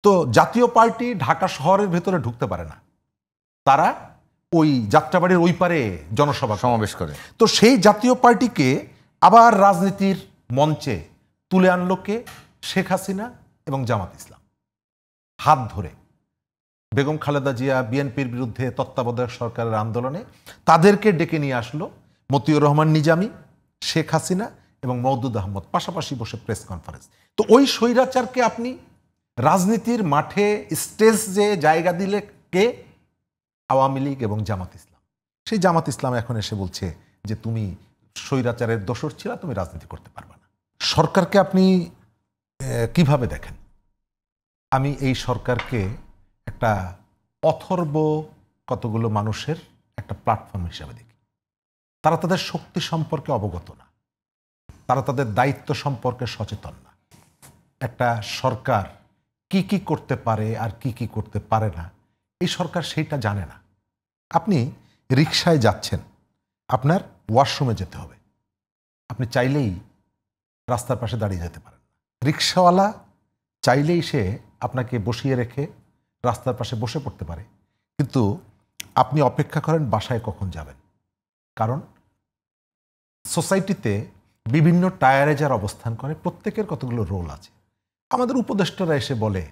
তো জাতীয় পার্টি ঢাকা শহরের ভেতরে ঢুকতে পারে না, তারা ওই যাত্রাবাড়ির ওই পারে জনসভা সমাবেশ করে। তো সেই জাতীয় পার্টিকে আবার রাজনীতির মঞ্চে তুলে আনলো কে? শেখ হাসিনা এবং জামাত ইসলাম হাত ধরে। বেগম খালেদা জিয়া বিএনপির বিরুদ্ধে তত্ত্বাবধায়ক সরকারের আন্দোলনে তাদেরকে ডেকে নিয়ে আসলো মতিউর রহমান নিজামী, শেখ হাসিনা এবং মওদুদ আহমদ পাশাপাশি বসে প্রেস কনফারেন্স। তো ওই স্বৈরাচারকে আপনি রাজনীতির মাঠে স্টেজ যে জায়গা দিলে কে? আওয়ামী লীগ এবং জামাত ইসলাম। সেই জামাত ইসলাম এখন এসে বলছে যে তুমি স্বৈরাচারের দোসর ছিলা, তুমি রাজনীতি করতে পারবে না। সরকারকে আপনি কিভাবে দেখেন? আমি এই সরকারকে একটা অথর্ব কতগুলো মানুষের একটা প্ল্যাটফর্ম হিসাবে দেখি। তারা তাদের শক্তি সম্পর্কে অবগত না, তারা তাদের দায়িত্ব সম্পর্কে সচেতন না। একটা সরকার কি কি করতে পারে আর কি কি করতে পারে না, এই সরকার সেইটা জানে না। আপনি রিকশায় যাচ্ছেন, আপনার ওয়াশরুমে যেতে হবে, আপনি চাইলেই রাস্তার পাশে দাঁড়িয়ে যেতে পারেন না। রিকশাওয়ালা চাইলেই সে আপনাকে বসিয়ে রেখে রাস্তার পাশে বসে পড়তে পারে, কিন্তু আপনি অপেক্ষা করেন বাসায় কখন যাবেন। কারণ সোসাইটিতে বিভিন্ন টায়ারে যারা অবস্থান করে প্রত্যেকের কতগুলো রোল আছে। আমাদের উপদেষ্টারা এসে বলে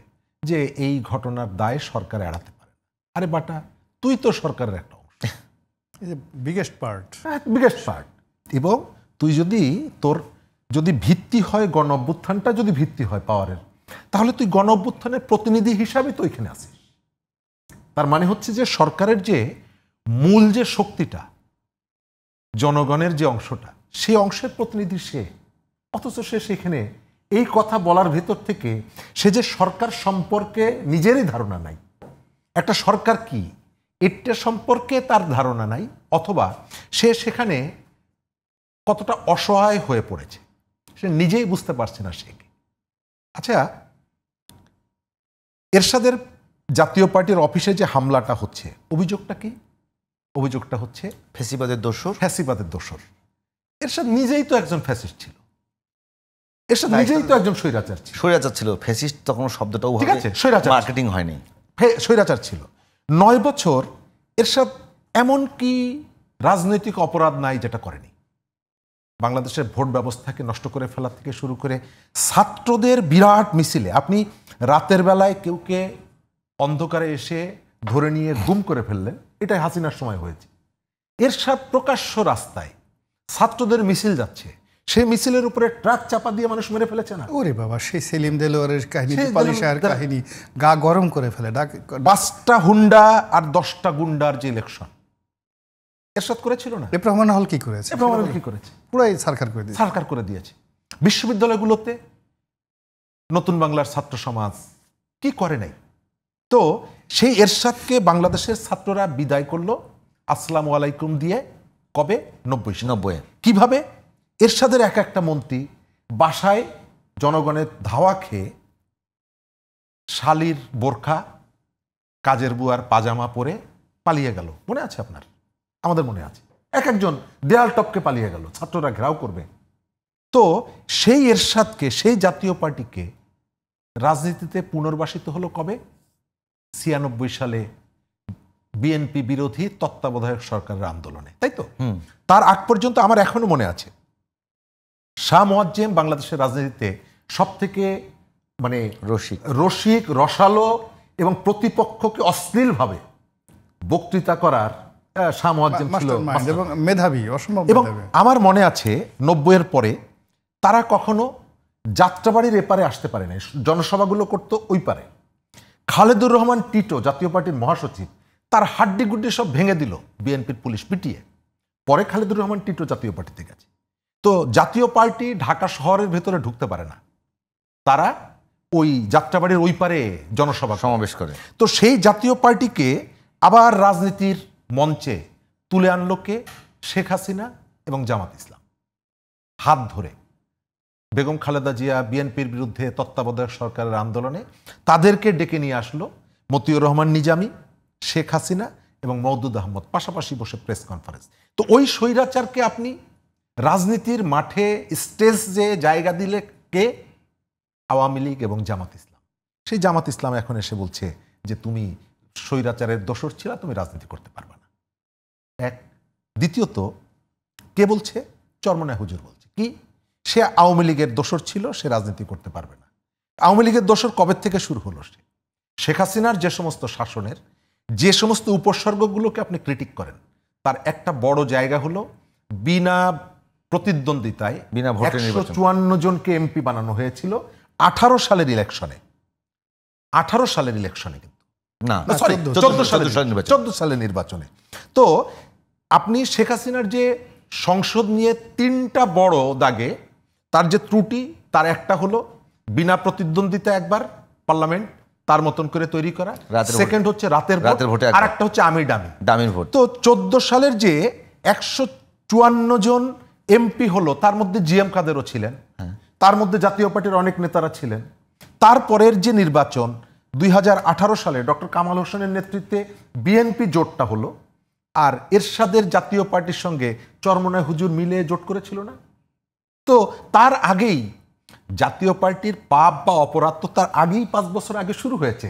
যে এই ঘটনার দায় সরকার এড়াতে পারে। আরে বাটা, তুই তো সরকারের একটা অংশ, বিগেস্ট পার্ট। এবং তুই তোর যদি ভিত্তি হয় গণ অভ্যুত্থানটা, যদি ভিত্তি হয় পাওয়ারের, তাহলে তুই গণ অভ্যুত্থানের প্রতিনিধি হিসাবে তো এখানে আসিস। তার মানে হচ্ছে যে সরকারের যে মূল যে শক্তিটা, জনগণের যে অংশটা, সেই অংশের প্রতিনিধি সে। অথচ সে সেখানে এই কথা বলার ভেতর থেকে সে যে সরকার সম্পর্কে নিজেরই ধারণা নাই, একটা সরকার কি এটা সম্পর্কে তার ধারণা নাই, অথবা সে সেখানে কতটা অসহায় হয়ে পড়েছে সে নিজেই বুঝতে পারছে না সে কি। আচ্ছা, এরশাদের জাতীয় পার্টির অফিসে যে হামলাটা হচ্ছে, অভিযোগটা কি? অভিযোগটা হচ্ছে ফ্যাসিবাদের দোসর। এরশাদ নিজেই তো একজন ফ্যাসিস্ট ছিল, এরশাদ নিজেই তো একজন স্বৈরাচার ছিল। ফ্যাসিস্ট তখন শব্দটাও ঠিক আছে, স্বৈরাচার মার্কেটিং হয়নি, স্বৈরাচার ছিল। 9 বছর এরশাদ এমন কি রাজনৈতিক অপরাধ নাই যেটা করেনি। বাংলাদেশের ভোট ব্যবস্থাকে নষ্ট করে ফেলা থেকে শুরু করে ছাত্রদের বিরাট মিছিলে আপনি রাতের বেলায় কেউকে অন্ধকারে এসে ধরে নিয়ে গুম করে ফেললেন, এটাই হাসিনার সময় হয়েছে। এরশাদ প্রকাশ্য রাস্তায় ছাত্রদের মিছিল যাচ্ছে, সেই মিছিলের উপরে ট্রাক চাপা দিয়ে মানুষ মেরে ফেলেছে না? ওরে বাবা, সেই সেলিম দেলোয়ারের কাহিনী, দীপালি শাহের কাহিনী, গা গরম করে ফেলে। 5টা হুন্ডা আর 10টা গুন্ডার যে ইলেকশন এরশাদ করেছিল না? রহমান হল কি করেছে? পুরাই সরকার করে দিয়েছে। বিশ্ববিদ্যালয়গুলোতে নতুন বাংলার ছাত্র সমাজ কি করে নাই? তো সেই এরশাদকে বাংলাদেশের ছাত্ররা বিদায় করলো আসসালামু আলাইকুম দিয়ে। কবে? 90 কিভাবে? এরশাদের এক একটা মন্ত্রী বাসায় জনগণের ধাওয়া খেয়ে শালির বোরখা, কাজের বুয়ার পাজামা পরে পালিয়ে গেল। মনে আছে আপনার? আমাদের মনে আছে। এক একজন দেয়াল টপকে পালিয়ে গেল, ছাত্ররা ঘেরাও করবে। তো সেই এরশাদকে, সেই জাতীয় পার্টিকে রাজনীতিতে পুনর্বাসিত হলো কবে? 96 সালে বিএনপি বিরোধী তত্ত্বাবধায়ক সরকারের আন্দোলনে, তাই তো? তার আগ পর্যন্ত আমার এখনো মনে আছে শাহ মোয়াজ্জেম বাংলাদেশের রাজনীতিতে সব থেকে মানে রসিক, রসালো এবং প্রতিপক্ষকে অশ্লীলভাবে বক্তৃতা করার শাহ মোয়াজ্জেম ছিল, এবং মেধাবী, অসম্ভব। এবং আমার মনে আছে 90-এর পরে তারা কখনো যাত্রাবাড়ির এপারে আসতে পারে না, জনসভাগুলো করতো ওই পারে। খালেদুর রহমান টিটো, জাতীয় পার্টির মহাসচিব, তার হাড্ডি গুড্ডি সব ভেঙে দিল বিএনপির পুলিশ পিটিয়ে। পরে খালেদুর রহমান টিটো জাতীয় পার্টিতে গেছে। তো জাতীয় পার্টি ঢাকা শহরের ভেতরে ঢুকতে পারে না, তারা ওই যাত্রাবাড়ির ওই পারে জনসভা সমাবেশ করে। তো সেই জাতীয় পার্টিকে আবার রাজনীতির মঞ্চে তুলে আনলো কে? শেখ হাসিনা এবং জামাত ইসলাম হাত ধরে। বেগম খালেদা জিয়া বিএনপির বিরুদ্ধে তত্ত্বাবধায়ক সরকারের আন্দোলনে তাদেরকে ডেকে নিয়ে আসলো মতিউর রহমান নিজামী, শেখ হাসিনা এবং মওদুদ আহমদ পাশাপাশি বসে প্রেস কনফারেন্স। তো ওই স্বৈরাচারকে আপনি রাজনীতির মাঠে স্টেজ যে জায়গা দিলে কে? আওয়ামী লীগ এবং জামাত ইসলাম। সেই জামাত ইসলাম এখন এসে বলছে যে তুমি স্বৈরাচারের দোসর ছিল, তুমি রাজনীতি করতে পারবে না। এক। দ্বিতীয়ত কে বলছে? চরমনায় হুজুর বলছে কি সে আওয়ামী লীগের দোসর ছিল, সে রাজনীতি করতে পারবে না। আওয়ামী লীগের দোসর কবে থেকে শুরু হলো? শেখ হাসিনার যে সমস্ত শাসনের যে সমস্ত উপসর্গগুলোকে আপনি ক্রিটিক করেন তার একটা বড় জায়গা হলো বিনা প্রতিদ্বন্দ্বিতায় 154 জনকে এমপি বানানো হয়েছিল 18 সালের ইলেকশনে। 18 সালের ইলেকশনে কিন্তু না, সরি 14 সালের নির্বাচনে। তো আপনি শেখ হাসিনার যে সংসদ নিয়ে 3টা বড় দাগে তার যে ত্রুটি, তার একটা হলো বিনা প্রতিদ্বন্দ্বিতা একবার পার্লামেন্ট তার মতন করে তৈরি করা, সেকেন্ড হচ্ছে রাতের ভোট, আর একটা হচ্ছে ডামির ভোট। তো 14 সালের যে 154 জন এমপি হলো তার মধ্যে জিএম কাদেরও ছিলেন, তার মধ্যে জাতীয় পার্টির অনেক নেতারা ছিলেন। তারপরের যে নির্বাচন 2018 সালে ডক্টর কামাল হোসেনের নেতৃত্বে বিএনপি জোটটা হলো, আর এরশাদের জাতীয় পার্টির সঙ্গে চরমনায় হুজুর মিলে জোট করেছিল না? তো তার আগেই জাতীয় পার্টির পাপ বা অপরাধ তো তার আগেই 5 বছর আগে শুরু হয়েছে।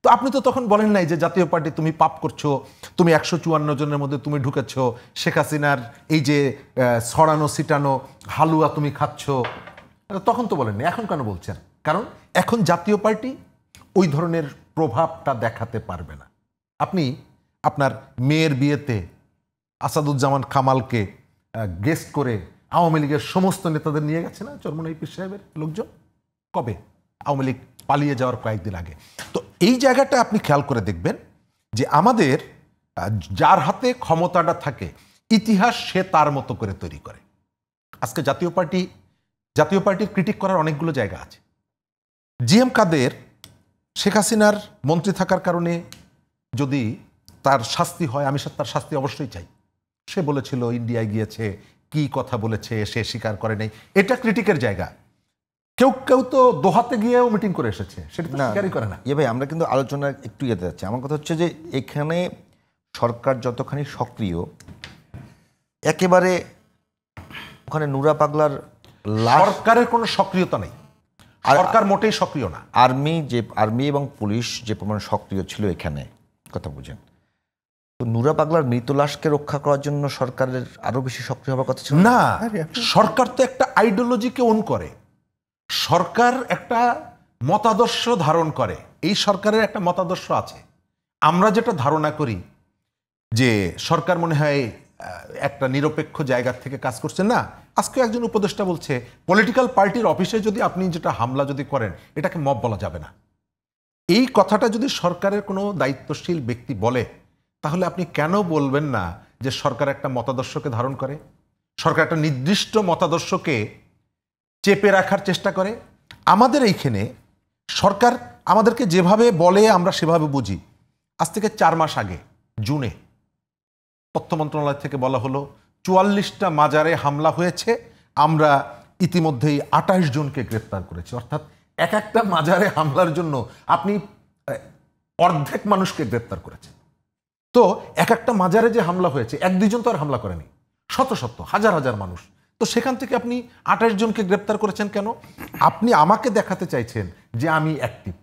তো আপনি তো তখন বলেন নাই যে জাতীয় পার্টি তুমি পাপ করছো, তুমি 154 জনের মধ্যে তুমি ঢুকেছ, শেখ হাসিনার এই যে ছড়ানো ছিটানো হালুয়া তুমি খাচ্ছ, তখন তো বলেননি। এখন কেন বলছেন? কারণ এখন জাতীয় পার্টি ওই ধরনের প্রভাবটা দেখাতে পারবে না। আপনি আপনার মেয়ের বিয়েতে আসাদুজ্জামান কামালকে গেস্ট করে আওয়ামী লীগের সমস্ত নেতাদের নিয়ে গেছে না চরমনাই পীর সাহেবের লোকজন? কবে? আওয়ামী লীগ পালিয়ে যাওয়ার কয়েকদিন আগে। তো এই জায়গাটা আপনি খেয়াল করে দেখবেন যে আমাদের যার হাতে ক্ষমতাটা থাকে ইতিহাস সে তার মতো করে তৈরি করে। আজকে জাতীয় পার্টির ক্রিটিক করার অনেকগুলো জায়গা আছে। জিএম কাদের শেখ হাসিনার মন্ত্রী থাকার কারণে যদি তার শাস্তি হয়, আমি তার শাস্তি অবশ্যই চাই। সে বলেছিল ইন্ডিয়ায় গিয়েছে, কি কথা বলেছে সে স্বীকার করে নাই, এটা ক্রিটিকের জায়গা। কেউ কেউ তো দোহাতে গিয়েও মিটিং করে এসেছে, সেটা তো স্বীকারই করে না। ভাই আমরা কিন্তু আলোচনা একটু যেতে যাচ্ছি। আমার কথা হচ্ছে যে এখানে সরকার যতখানি সক্রিয়, একেবারে ওখানে নুরা পাগলার সরকারের কোনো সক্রিয়তা নেই, সরকার মোটেই সক্রিয় না। আর্মি এবং পুলিশ যে পরিমাণ সক্রিয় ছিল এখানে, কথা বুঝেন, তো নুরা পাগলার মৃত লাশকে রক্ষা করার জন্য সরকারের আরো বেশি সক্রিয় হওয়ার কথা ছিল না। সরকার তো একটা আইডিওলজিকে ওন করে, সরকার একটা মতাদর্শ ধারণ করে। এই সরকারের একটা মতাদর্শ আছে। আমরা যেটা ধারণা করি যে সরকার মনে হয় একটা নিরপেক্ষ জায়গা থেকে কাজ করছে, না। আজকে একজন উপদেষ্টা বলছে পলিটিক্যাল পার্টির অফিসে যদি আপনি যেটা হামলা যদি করেন এটাকে মব বলা যাবে না। এই কথাটা যদি সরকারের কোনো দায়িত্বশীল ব্যক্তি বলে তাহলে আপনি কেন বলবেন না যে সরকার একটা মতাদর্শকে ধারণ করে, সরকার একটা নির্দিষ্ট মতাদর্শকে চেপে রাখার চেষ্টা করে। আমাদের এইখানে সরকার আমাদেরকে যেভাবে বলে আমরা সেভাবে বুঝি। আজ থেকে 4 মাস আগে জুনে তথ্য মন্ত্রণালয় থেকে বলা হলো 44টা মাজারে হামলা হয়েছে, আমরা ইতিমধ্যেই 28 জনকে গ্রেপ্তার করেছি। অর্থাৎ একটা মাজারে হামলার জন্য আপনি অর্ধেক মানুষকে গ্রেপ্তার করেছেন। তো একটা মাজারে যে হামলা হয়েছে 1-2 জন তো আর হামলা করেনি, শত শত হাজার হাজার মানুষ। তো সেখান থেকে আপনি 28 জনকে গ্রেপ্তার করেছেন কেন? আপনি আমাকে দেখাতে চাইছেন যে আমি অ্যাক্টিভ।